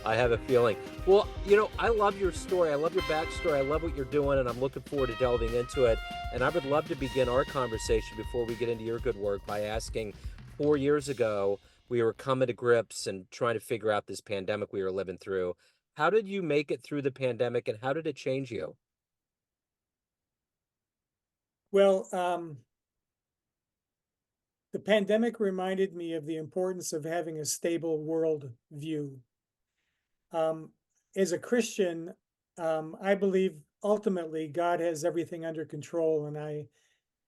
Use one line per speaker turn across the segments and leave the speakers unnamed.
I have a feeling. Well, I love your story. I love your backstory. I love what you're doing, and I'm looking forward to delving into it. And I would love to begin our conversation before we get into your good work by asking, 4 years ago, we were coming to grips and trying to figure out this pandemic we were living through. How did you make it through the pandemic, and how did it change you?
Well, the pandemic reminded me of the importance of having a stable world view. Um, as a Christian, I believe ultimately God has everything under control, and I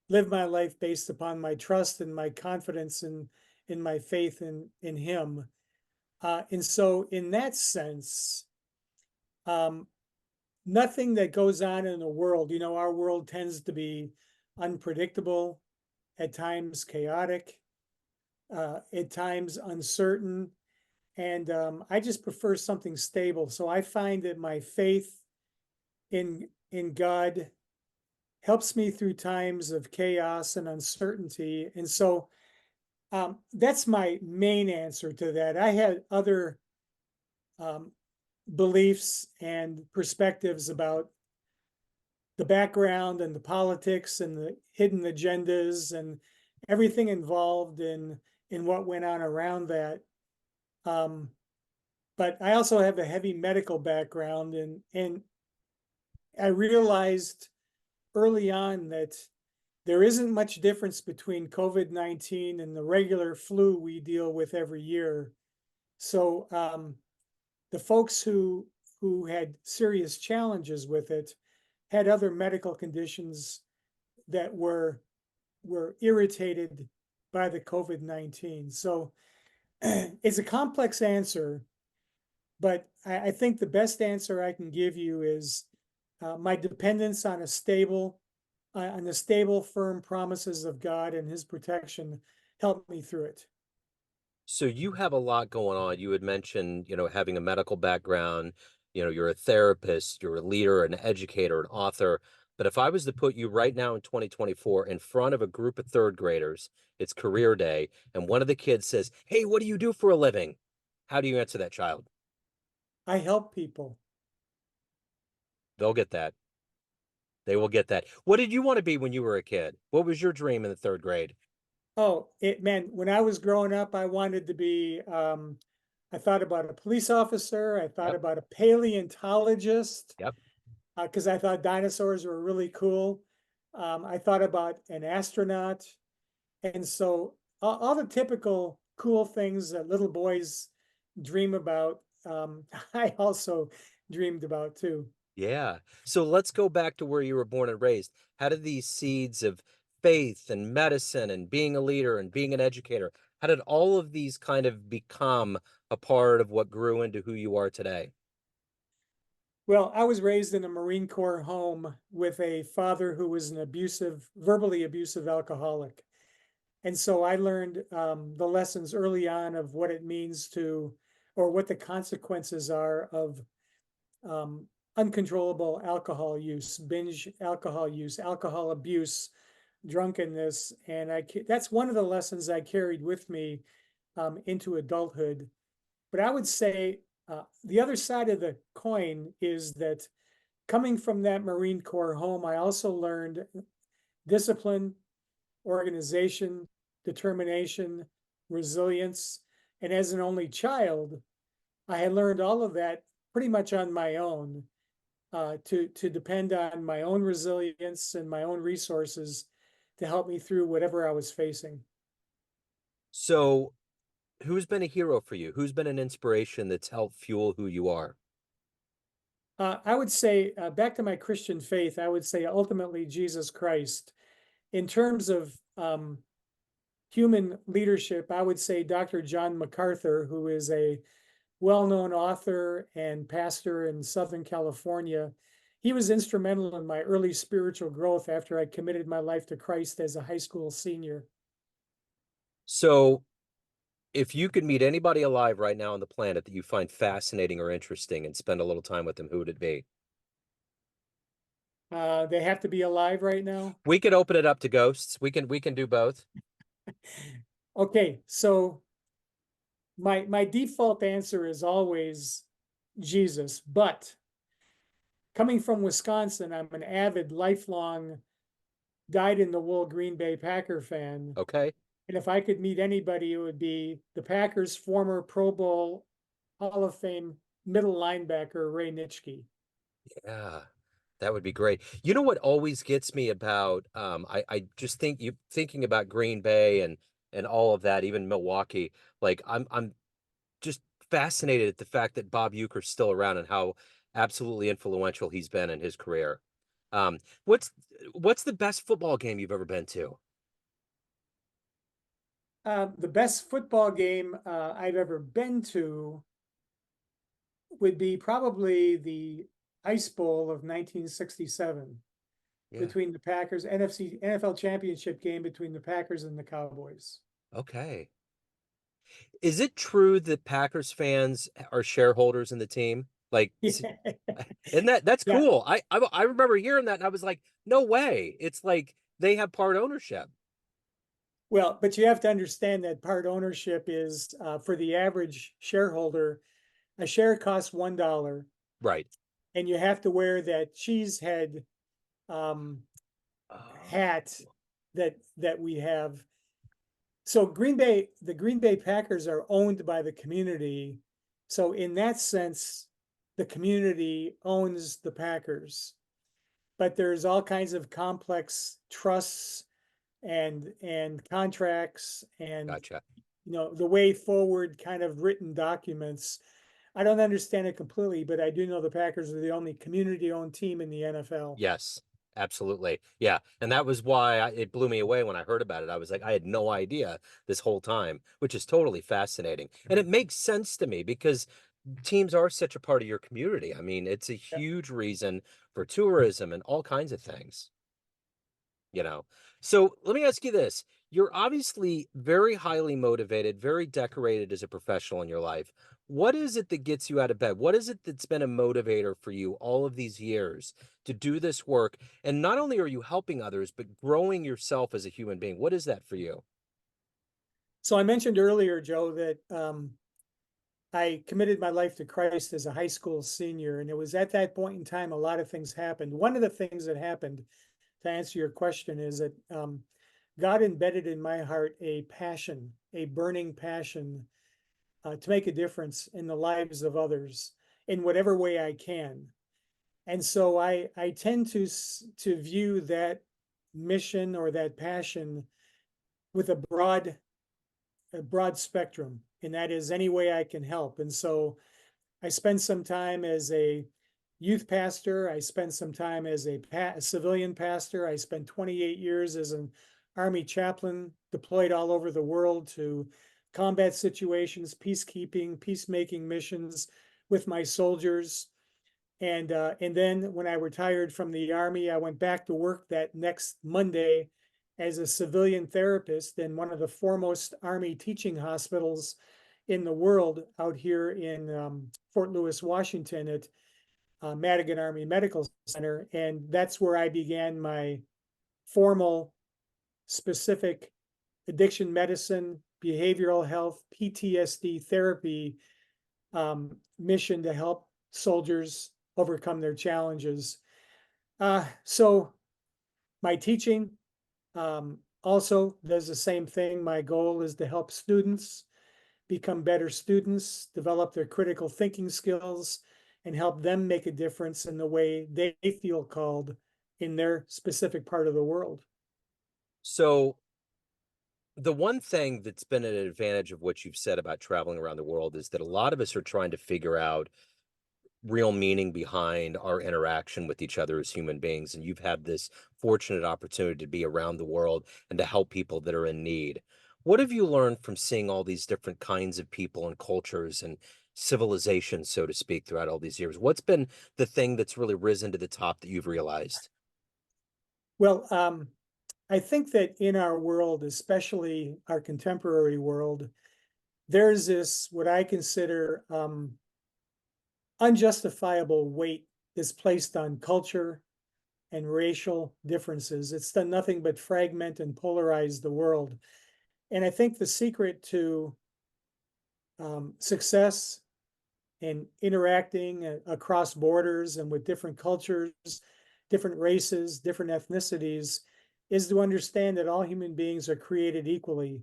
live my life based upon my trust and my confidence in my faith in Him. And so, in that sense, um, nothing that goes on in the world, our world tends to be unpredictable, at times chaotic, at times uncertain. And I just prefer something stable. So I find that my faith in God helps me through times of chaos and uncertainty. And so that's my main answer to that. I had other um, beliefs and perspectives about the background and the politics and the hidden agendas and everything involved in what went on around that. Um, but I also have a heavy medical background, and I realized early on that there isn't much difference between COVID-19 and the regular flu we deal with every year. So the folks who had serious challenges with it had other medical conditions that were irritated by the COVID-19. So it's a complex answer, but I think the best answer I can give you is my dependence on the stable, firm promises of God and His protection helped me through it.
So you have a lot going on. You had mentioned, having a medical background, you're a therapist, you're a leader, an educator, an author. But if I was to put you right now in 2024 in front of a group of third graders, it's career day, and one of the kids says, "Hey, what do you do for a living?" How do you answer that child?
I help people.
They'll get that. They will get that. What did you want to be when you were a kid? What was your dream in the third grade?
Oh, it man, when I was growing up, I wanted to be, I thought about a police officer. I thought
Yep.
about a paleontologist
Yep.
because I thought dinosaurs were really cool. I thought about an astronaut. And so all the typical cool things that little boys dream about, I also dreamed about too.
Yeah. So let's go back to where you were born and raised. How did these seeds of faith and medicine and being a leader and being an educator, how did all of these kind of become a part of what grew into who you are today?
Well, I was raised in a Marine Corps home with a father who was an verbally abusive alcoholic. And so I learned the lessons early on of what it means to, or what the consequences are of uncontrollable alcohol use, binge alcohol use, alcohol abuse, drunkenness. And that's one of the lessons I carried with me into adulthood. But I would say the other side of the coin is that coming from that Marine Corps home, I also learned discipline, organization, determination, resilience. And as an only child, I had learned all of that pretty much on my own, to depend on my own resilience and my own resources to help me through whatever I was facing.
So who's been a hero for you? Who's been an inspiration that's helped fuel who you are?
I would say, back to my Christian faith, I would say ultimately Jesus Christ. In terms of human leadership, I would say Dr. John MacArthur, who is a well-known author and pastor in Southern California. He was instrumental in my early spiritual growth after I committed my life to Christ as a high school senior.
So if you could meet anybody alive right now on the planet that you find fascinating or interesting and spend a little time with them, who would it be?
They have to be alive right now.
We could open it up to ghosts. We can do both.
Okay, so my default answer is always Jesus. But coming from Wisconsin, I'm an avid, lifelong, dyed-in-the-wool Green Bay Packer fan.
Okay.
And if I could meet anybody, it would be the Packers' former Pro Bowl Hall of Fame middle linebacker, Ray Nitschke.
Yeah, that would be great. You know what always gets me about I just think you thinking about Green Bay and all of that, even Milwaukee, like I'm just fascinated at the fact that Bob Uecker's still around and how absolutely influential he's been in his career. Um, what's what's the best football game you've ever been to?
The best football game I've ever been to would be probably the Ice Bowl of 1967
Yeah.
between the Packers, NFL Championship game between the Packers and the Cowboys.
Okay. Is it true that Packers fans are shareholders in the team? Like,
Yeah.
isn't that's
Yeah.
cool? I remember hearing that and I was like, no way. It's like they have part ownership.
Well, but you have to understand that part ownership is for the average shareholder, a share costs $1,
Right.
and you have to wear that cheese head um,
Oh,
hat that we have. So the Green Bay Packers are owned by the community. So in that sense, the community owns the Packers. But there's all kinds of complex trusts and contracts and
gotcha.
the way forward kind of written documents. I don't understand it completely, but I do know the Packers are the only community owned team in the NFL.
Yes, absolutely. Yeah. And that was why it blew me away when I heard about it. I was like, I had no idea this whole time, which is totally fascinating. And it makes sense to me because teams are such a part of your community. I mean, it's a huge reason for tourism and all kinds of things, you know. So let me ask you this. You're obviously very highly motivated, very decorated as a professional in your life. What is it that gets you out of bed? What is it that's been a motivator for you all of these years to do this work? And not only are you helping others, but growing yourself as a human being. What is that for you?
So I mentioned earlier, Joe, that I committed my life to Christ as a high school senior. And it was at that point in time, a lot of things happened. One of the things that happened, to answer your question, is that God embedded in my heart a passion, a burning passion to make a difference in the lives of others in whatever way I can. And so I tend to view that mission or that passion with a broad spectrum, and that is any way I can help. And so I spent some time as a youth pastor. I spent some time as a civilian pastor. I spent 28 years as an Army chaplain deployed all over the world to combat situations, peacekeeping, peacemaking missions with my soldiers. And then when I retired from the Army, I went back to work that next Monday as a civilian therapist in one of the foremost Army teaching hospitals in the world out here in Fort Lewis, Washington at Madigan Army Medical Center. And that's where I began my formal, specific addiction medicine, behavioral health, PTSD therapy mission to help soldiers overcome their challenges. So my teaching also does the same thing. My goal is to help students become better students, develop their critical thinking skills, and help them make a difference in the way they feel called in their specific part of the world.
So the one thing that's been an advantage of what you've said about traveling around the world is that a lot of us are trying to figure out real meaning behind our interaction with each other as human beings. And you've had this fortunate opportunity to be around the world and to help people that are in need. What have you learned from seeing all these different kinds of people and cultures and civilizations, so to speak, throughout all these years? What's been the thing that's really risen to the top that you've realized?
Well, I think that in our world, especially our contemporary world, there's this what I consider unjustifiable weight is placed on culture and racial differences. It's done nothing but fragment and polarize the world. And I think the secret to success and interacting across borders and with different cultures, different races, different ethnicities, is to understand that all human beings are created equally.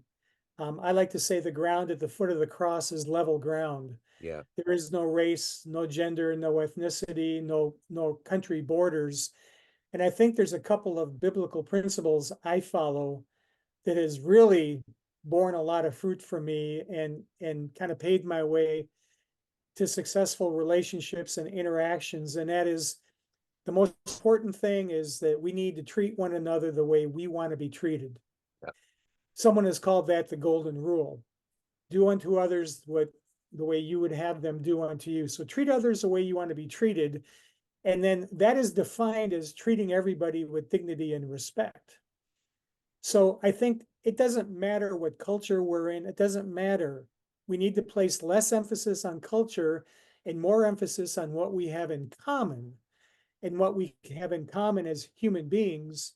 I like to say the ground at the foot of the cross is level ground.
Yeah.
There is no race, no gender, no ethnicity, no country borders. And I think there's a couple of biblical principles I follow that has really borne a lot of fruit for me and kind of paved my way to successful relationships and interactions. And that is the most important thing is that we need to treat one another the way we want to be treated.
Yeah.
Someone has called that the golden rule. Do unto others what the way you would have them do unto you. So treat others the way you want to be treated. And then that is defined as treating everybody with dignity and respect. So I think it doesn't matter what culture we're in, it doesn't matter. We need to place less emphasis on culture and more emphasis on what we have in common. And what we have in common as human beings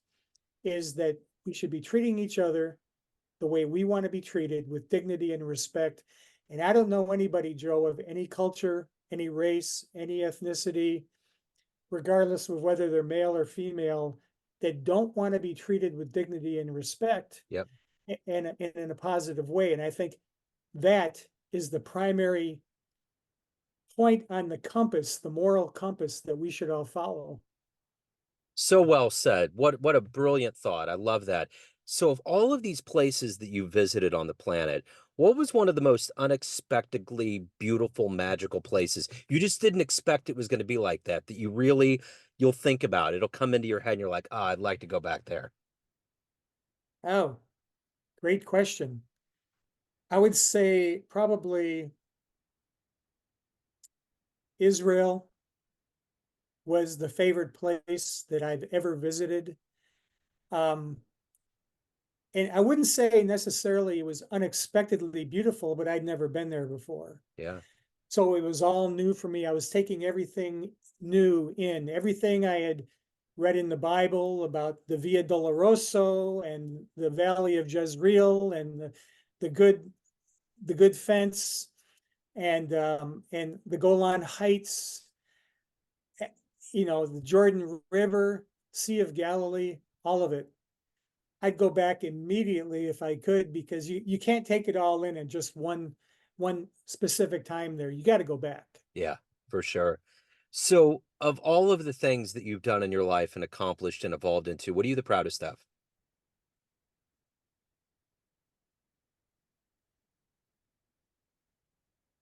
is that we should be treating each other the way we want to be treated with dignity and respect. And I don't know anybody, Joe, of any culture, any race, any ethnicity, regardless of whether they're male or female, that don't want to be treated with dignity and respect
Yep.
and in a positive way. And I think that is the primary point on the compass, the moral compass that we should all follow.
So well said. What a brilliant thought. I love that. So of all of these places that you visited on the planet, what was one of the most unexpectedly beautiful, magical places? You just didn't expect it was going to be like that, that you really you'll think about it. It'll come into your head and you're like, "Ah, I'd like to go back there."
Oh, great question. I would say probably Israel was the favorite place that I've ever visited. Um, and I wouldn't say necessarily it was unexpectedly beautiful, but I'd never been there before.
Yeah.
So it was all new for me. I was taking everything new in, everything I had read in the Bible about the Via Doloroso and the Valley of Jezreel and the good the good fence and the Golan Heights, the Jordan River, Sea of Galilee, all of it. I'd go back immediately if I could because you can't take it all in just one specific time there. You got to go back.
Yeah, for sure. So of all of the things that you've done in your life and accomplished and evolved into, what are you the proudest of?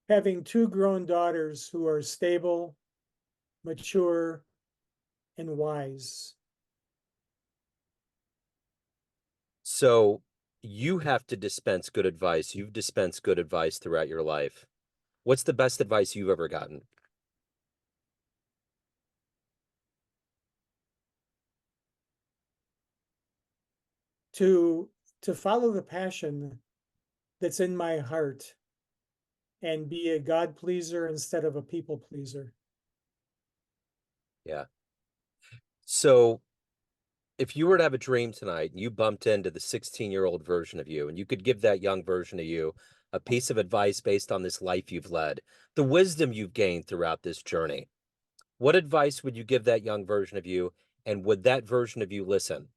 Having two grown daughters who are stable, mature, and wise.
So you have to dispense good advice. You've dispensed good advice throughout your life. What's the best advice you've ever gotten?
To to follow the passion that's in my heart and be a God pleaser instead of a people pleaser.
Yeah. So if you were to have a dream tonight and you bumped into the 16-year-old version of you and you could give that young version of you a piece of advice based on this life you've led, the wisdom you've gained throughout this journey, what advice would you give that young version of you? And would that version of you listen?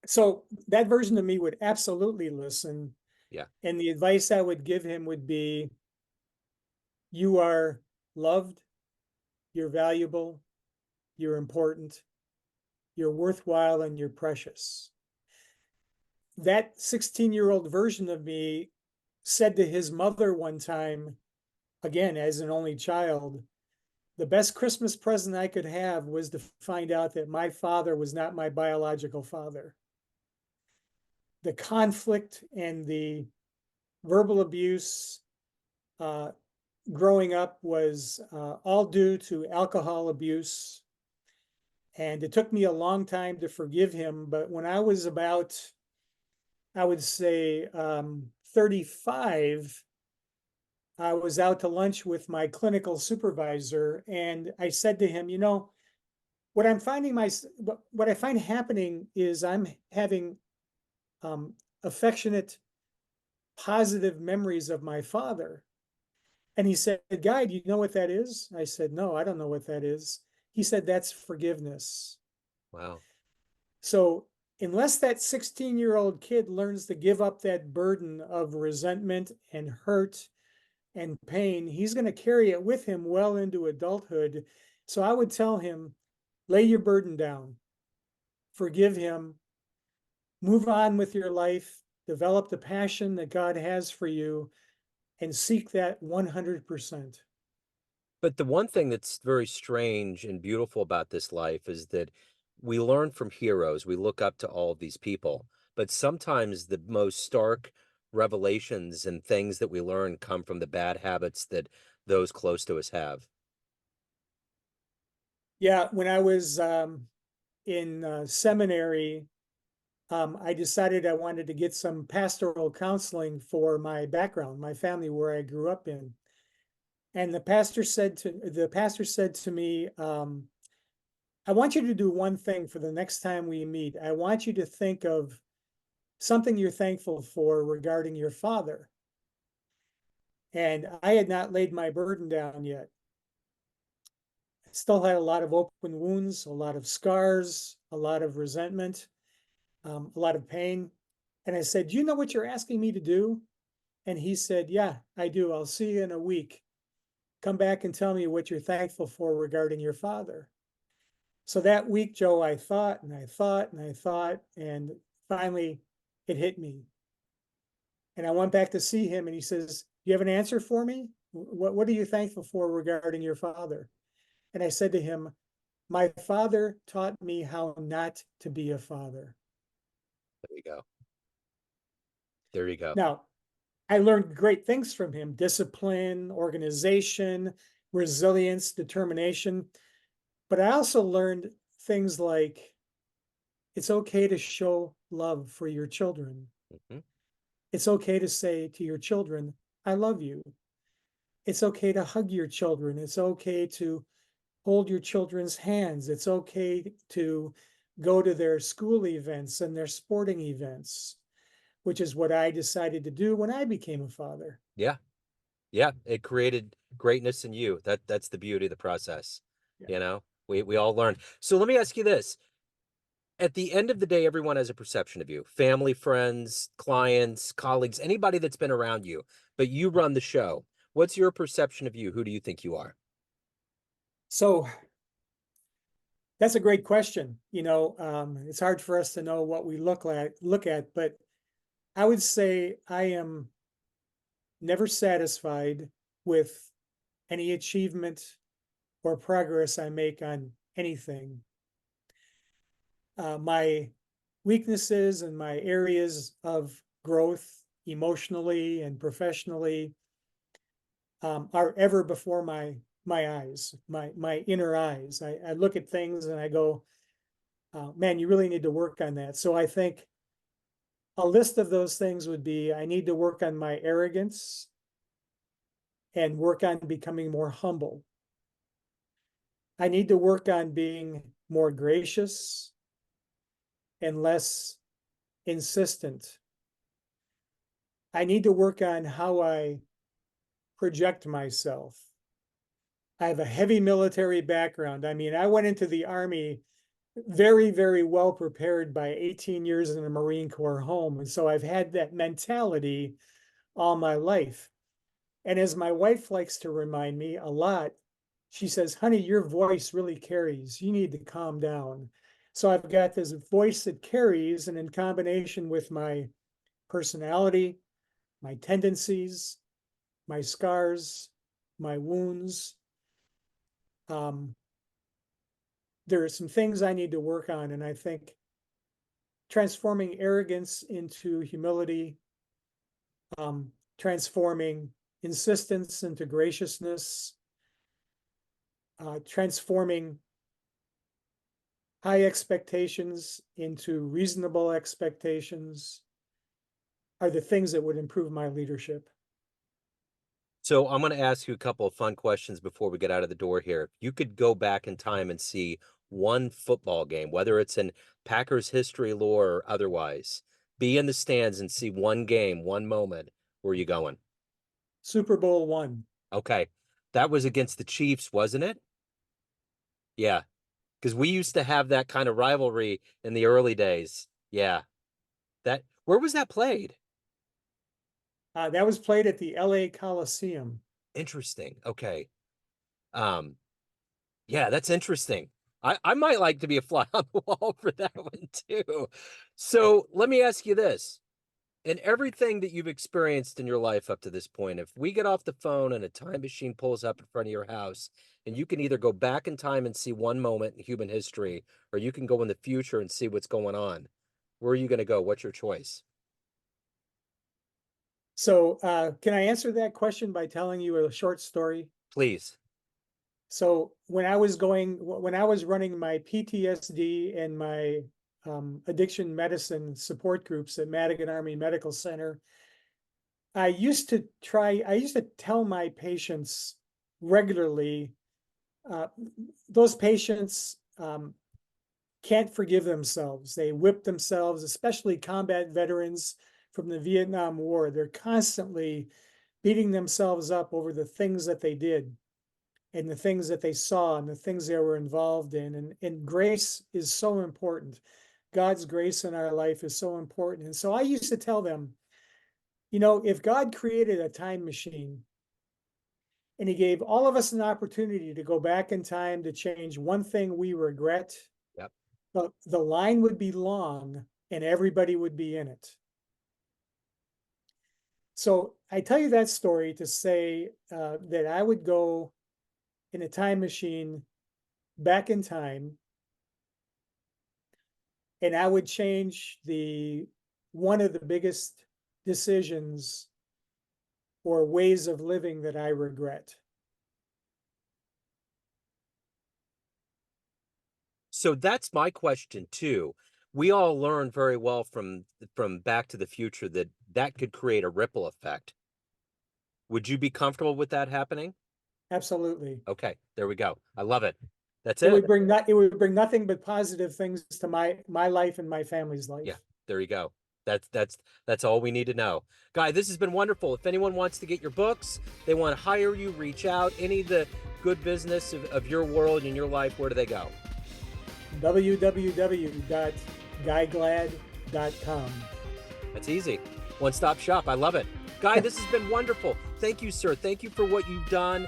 So that version of me would absolutely listen.
Yeah.
And the advice I would give him would be you are loved, you're valuable, you're important, you're worthwhile, and you're precious. That 16-year-old version of me said to his mother one time, again, as an only child, the best Christmas present I could have was to find out that my father was not my biological father. The conflict and the verbal abuse uh, growing up was all due to alcohol abuse. And it took me a long time to forgive him. But when I was about, I would say, 35, I was out to lunch with my clinical supervisor. And I said to him, what I'm finding what I find happening is I'm having affectionate, positive memories of my father. And he said, Guy, do you know what that is? I said, no, I don't know what that is. He said, that's forgiveness.
Wow.
So unless that 16-year-old kid learns to give up that burden of resentment and hurt and pain, he's going to carry it with him well into adulthood. So I would tell him, lay your burden down, forgive him, move on with your life, develop the passion that God has for you, and seek that 100%.
But the one thing that's very strange and beautiful about this life is that we learn from heroes. We look up to all of these people, but sometimes the most stark revelations and things that we learn come from the bad habits that those close to us have.
Yeah, when I was in seminary, I decided I wanted to get some pastoral counseling for my background, my family, where I grew up in. And the pastor said to me, I want you to do one thing for the next time we meet. I want you to think of something you're thankful for regarding your father. And I had not laid my burden down yet. I still had a lot of open wounds, a lot of scars, a lot of resentment, a lot of pain. And I said, do you know what you're asking me to do? And he said, yeah, I do. I'll see you in a week. Come back and tell me what you're thankful for regarding your father. So that week, Joe, I thought and I thought and I thought, and finally it hit me. And I went back to see him and he says, do you have an answer for me? What are you thankful for regarding your father? And I said to him, my father taught me how not to be a father.
There you go. There you go.
Now, I learned great things from him: discipline, organization, resilience, determination. But I also learned things like it's okay to show love for your children.
Mhm.
It's okay to say to your children, I love you. It's okay to hug your children. It's okay to hold your children's hands. It's okay to go to their school events and their sporting events, which is what I decided to do when I became a father.
Yeah. Yeah. It created greatness in you. That's the beauty of the process.
Yeah.
You know, we all learn. So let me ask you this. At the end of the day, everyone has a perception of you: family, friends, clients, colleagues, anybody that's been around you, but you run the show. What's your perception of you? Who do you think you are?
So that's a great question. It's hard for us to know what we look at, but I would say I am never satisfied with any achievement or progress I make on anything. My weaknesses and my areas of growth emotionally and professionally are ever before my eyes, my inner eyes. I look at things and I go, man, you really need to work on that. So I think a list of those things would be: I need to work on my arrogance and work on becoming more humble. I need to work on being more gracious and less insistent. I need to work on how I project myself. I have a heavy military background. I mean, I went into the Army very, very well prepared by 18 years in the Marine Corps home. And so I've had that mentality all my life. And as my wife likes to remind me a lot, she says, honey, your voice really carries. You need to calm down. So I've got this voice that carries, and in combination with my personality, my tendencies, my scars, my wounds, um, there are some things I need to work on. And I think transforming arrogance into humility, transforming insistence into graciousness, transforming high expectations into reasonable expectations are the things that would improve my leadership.
So I'm going to ask you a couple of fun questions before we get out of the door here. If you could go back in time and see one football game, whether it's in Packers history lore or otherwise, be in the stands and see one game, one moment, where are you going?
Super Bowl one.
Okay. That was against the Chiefs, wasn't it? Yeah. Because we used to have that kind of rivalry in the early days. Yeah. Where was that played?
That was played at the LA Coliseum.
Interesting. Okay. Um, yeah, that's interesting. I might like to be a fly on the wall for that one too. So let me ask you this. In everything that you've experienced in your life up to this point, if we get off the phone and a time machine pulls up in front of your house, and you can either go back in time and see one moment in human history, or you can go in the future and see what's going on, where are you going to go? What's your choice?
So, can I answer that question by telling you a short story?
Please.
So, when I was running my PTSD and my addiction medicine support groups at Madigan Army Medical Center, I used to tell my patients regularly, uh, those patients can't forgive themselves. They whip themselves, especially combat veterans from the Vietnam War. They're constantly beating themselves up over the things that they did and the things that they saw and the things they were involved in. And grace is so important. God's grace in our life is so important. And so I used to tell them, if God created a time machine and he gave all of us an opportunity to go back in time to change one thing we regret,
Yep.
the line would be long and everybody would be in it. So I tell you that story to say that I would go in a time machine back in time and I would change one of the biggest decisions or ways of living that I regret.
So that's my question too. We all learn very well from Back to the Future that that could create a ripple effect. Would you be comfortable with that happening?
Absolutely.
Okay, there we go. I love it. That's
It
it.
would bring it would bring nothing but positive things to my life and my family's
Yeah,
life.
there you go. That's all we need to know. Guy, this has been wonderful. If anyone wants to get your books, they want to hire you, reach out, any of the good business of your world and your life, where do they go?
www.guyglad.com.
That's easy. One-stop shop. I love it. Guy, this has been wonderful. Thank you, sir. Thank you for what you've done.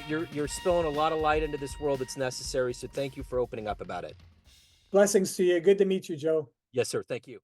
You're spilling a lot of light into this world that's necessary, so thank you for opening up about it.
Blessings to you. Good to meet you, Joe.
Yes, sir. Thank you.